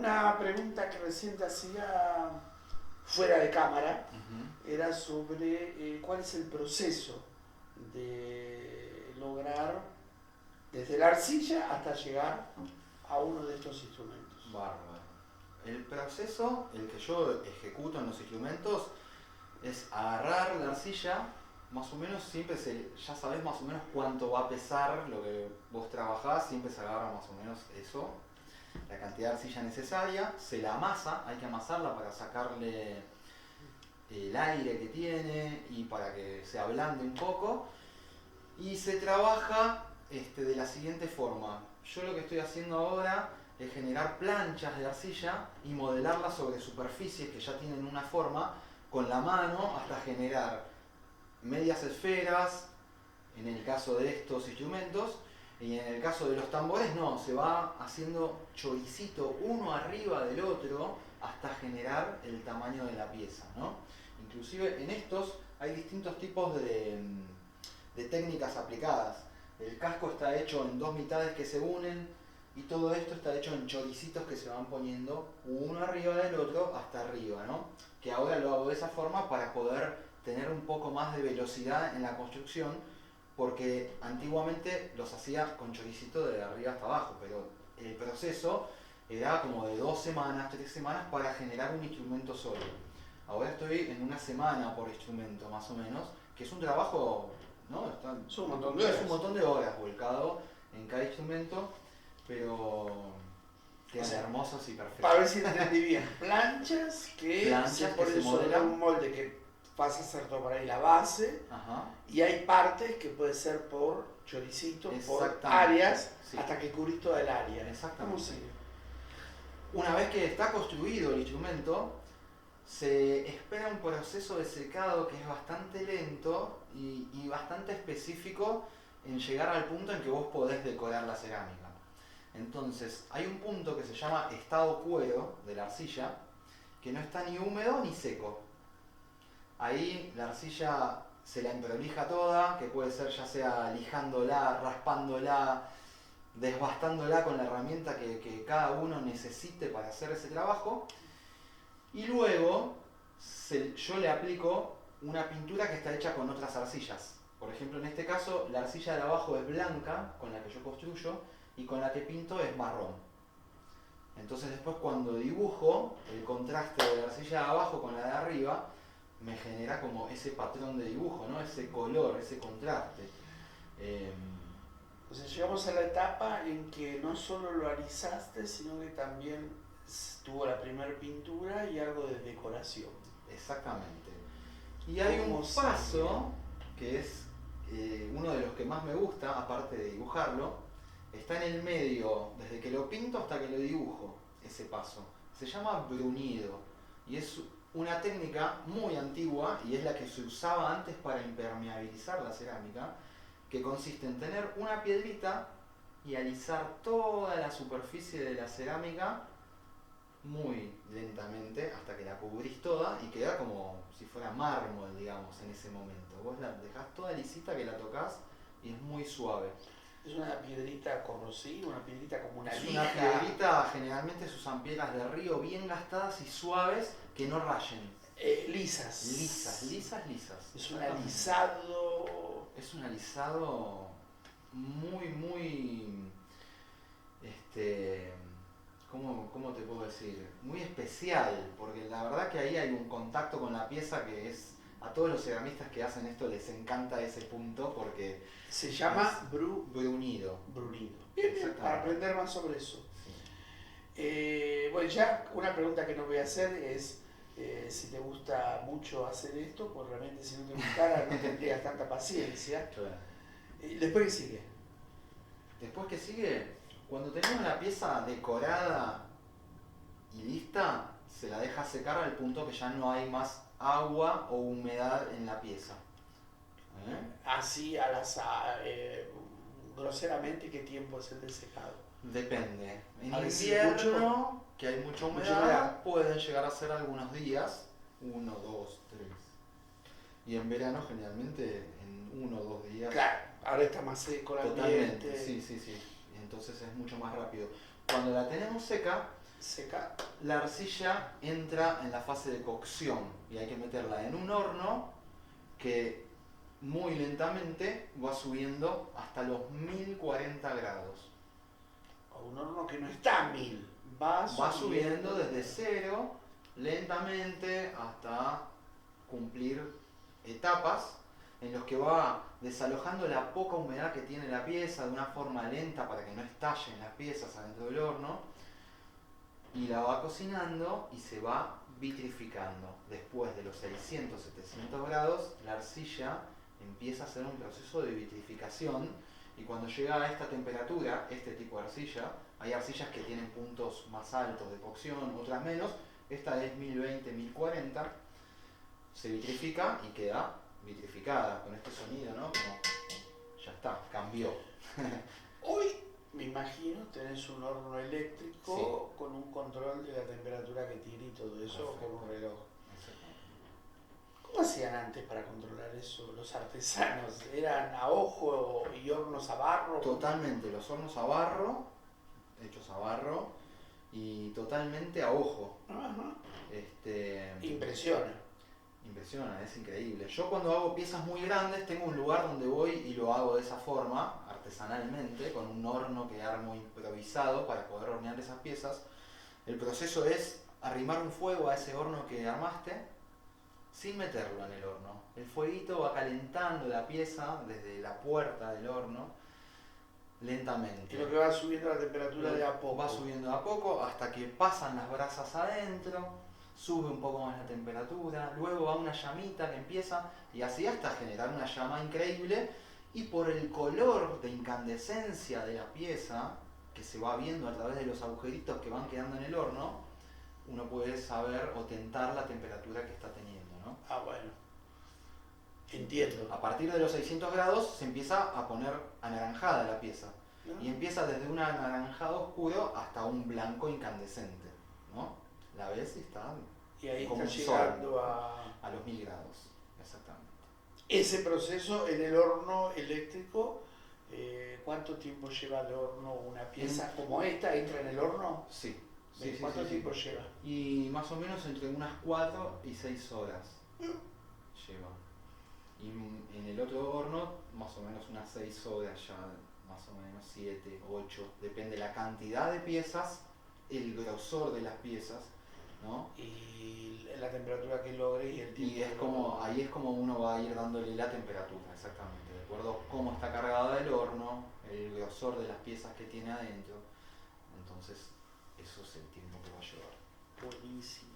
una pregunta que recién te hacía fuera de cámara, era sobre cuál es el proceso de lograr desde la arcilla hasta llegar a uno de estos instrumentos. Bárbaro. El proceso, el que yo ejecuto en los instrumentos, es agarrar la arcilla, más o menos siempre ya sabes más o menos cuánto va a pesar lo que vos trabajás, siempre se agarra más o menos eso, la cantidad de arcilla necesaria, se la amasa, hay que amasarla para sacarle el aire que tiene y para que se ablande un poco, y se trabaja de la siguiente forma. Yo lo que estoy haciendo ahora es generar planchas de arcilla y modelarlas sobre superficies que ya tienen una forma con la mano hasta generar medias esferas, en el caso de estos instrumentos, y en el caso de los tambores no, se va haciendo choricito uno arriba del otro hasta generar el tamaño de la pieza, ¿no? Inclusive en estos hay distintos tipos de técnicas aplicadas. El casco está hecho en dos mitades que se unen y todo esto está hecho en choricitos que se van poniendo uno arriba del otro hasta arriba, ¿no? Que ahora lo hago de esa forma para poder tener un poco más de velocidad en la construcción, porque antiguamente los hacía con choricito de arriba hasta abajo, pero el proceso era como de 2 semanas, 3 semanas para generar un instrumento solo. Ahora estoy en una semana por instrumento más o menos, que es un trabajo, ¿no? Es un montón de horas. Es un montón de horas volcado en cada instrumento, pero quedan hermosos y perfectos. Para ver si entendí bien, planchas que se ponen sobre un molde que vas a hacer todo por ahí la base. Ajá. Y hay partes que puede ser por choricitos, por áreas, sí, hasta que cubrís toda el área. Exactamente. Una vez que está construido el instrumento, se espera un proceso de secado que es bastante lento y bastante específico en llegar al punto en que vos podés decorar la cerámica. Entonces, hay un punto que se llama estado cuero de la arcilla, que no está ni húmedo ni seco. Ahí la arcilla se la improlija toda, que puede ser ya sea lijándola, raspándola, desbastándola con la herramienta que cada uno necesite para hacer ese trabajo. Y luego yo le aplico una pintura que está hecha con otras arcillas. Por ejemplo, en este caso, la arcilla de abajo es blanca, con la que yo construyo, y con la que pinto es marrón. Entonces después cuando dibujo, el contraste de la arcilla de abajo con la de arriba, me genera como ese patrón de dibujo, ¿no? Ese color, ese contraste. O sea, llegamos a la etapa en que no solo lo alisaste, sino que también tuvo la primera pintura y algo de decoración. Exactamente. Y hay un paso que es uno de los que más me gusta, aparte de dibujarlo, está en el medio, desde que lo pinto hasta que lo dibujo, ese paso. Se llama brunido y es una técnica muy antigua y es la que se usaba antes para impermeabilizar la cerámica, que consiste en tener una piedrita y alisar toda la superficie de la cerámica muy lentamente hasta que la cubrís toda y queda como si fuera mármol, digamos, en ese momento. Vos la dejás toda lisita que la tocas y es muy suave. ¿Es una piedrita corrosiva, una piedrita como una lija? Es una piedrita, generalmente se usan piedras de río bien gastadas y suaves que no rayen. Lisas. Lisas. Es un alisado. Es un alisado muy, ¿cómo te puedo decir? Muy especial, porque la verdad que ahí hay un contacto con la pieza que es, a todos los ceramistas que hacen esto les encanta ese punto porque se llama brunido. Bien, para aprender más sobre eso. Sí. Bueno, ya una pregunta que no voy a hacer es si te gusta mucho hacer esto, pues realmente si no te gustara no tendrías tanta paciencia. Claro. ¿Después qué sigue? Después que sigue, cuando tenemos la pieza decorada y lista, se la deja secar al punto que ya no hay más agua o humedad en la pieza. Así groseramente, ¿qué tiempo es el de secado? Depende. En invierno, que hay mucha humedad, pueden llegar a ser algunos días, 1, 2, 3. Y en verano generalmente en 1 o 2 días. Claro, ahora está más seco el ambiente. Sí. Entonces es mucho más rápido. Cuando la tenemos seca, seca. La arcilla entra en la fase de cocción y hay que meterla en un horno que muy lentamente va subiendo hasta los 1040 grados. O un horno que no está a 1000, va Subiendo desde cero lentamente hasta cumplir etapas en los que va desalojando la poca humedad que tiene la pieza de una forma lenta para que no estallen las piezas adentro del horno, y la va cocinando y se va vitrificando. Después de los 600-700 grados, la arcilla empieza a hacer un proceso de vitrificación, y cuando llega a esta temperatura, este tipo de arcilla, hay arcillas que tienen puntos más altos de cocción, otras menos, esta es 1020-1040, se vitrifica y queda vitrificada con este sonido, ¿no? Como ya está, cambió. Hoy, me imagino, tenés un horno eléctrico con un control de la temperatura que tiene y todo eso. Perfecto. Con un reloj. ¿Cómo hacían antes para controlar eso los artesanos? ¿Eran a ojo y hornos a barro? Totalmente, los hornos a barro, hechos a barro, y totalmente a ojo. Ajá. Impresiona, es increíble. Yo cuando hago piezas muy grandes tengo un lugar donde voy y lo hago de esa forma, artesanalmente, con un horno que armo improvisado para poder hornear esas piezas. El proceso es arrimar un fuego a ese horno que armaste sin meterlo en el horno. El fueguito va calentando la pieza desde la puerta del horno lentamente. Y lo que va subiendo la temperatura de a poco. Va subiendo de a poco hasta que pasan las brasas adentro, sube un poco más la temperatura, luego va una llamita que empieza, y así hasta generar una llama increíble, y por el color de incandescencia de la pieza, que se va viendo a través de los agujeritos que van quedando en el horno, uno puede saber o tentar la temperatura que está teniendo, ¿no? Ah, bueno. Entiendo. A partir de los 600 grados se empieza a poner anaranjada la pieza. ¿No? Y empieza desde un anaranjado oscuro hasta un blanco incandescente, ¿no? La ves y está y ahí como está llegando a los 1000 grados, exactamente. Ese proceso en el horno eléctrico, ¿cuánto tiempo lleva de horno una pieza como esta? ¿Entra en el horno? Sí. ¿Cuánto tiempo lleva? Y más o menos entre unas 4 y 6 horas lleva. Y en el otro horno, más o menos unas 6 horas ya, más o menos 7, 8, depende la cantidad de piezas, el grosor de las piezas, ¿no? Y la temperatura que logre y el tiempo. Y es como, ahí es como uno va a ir dándole la temperatura, exactamente, de acuerdo a cómo está cargada el horno, el grosor de las piezas que tiene adentro. Entonces, eso es el tiempo que va a llevar. Buenísimo.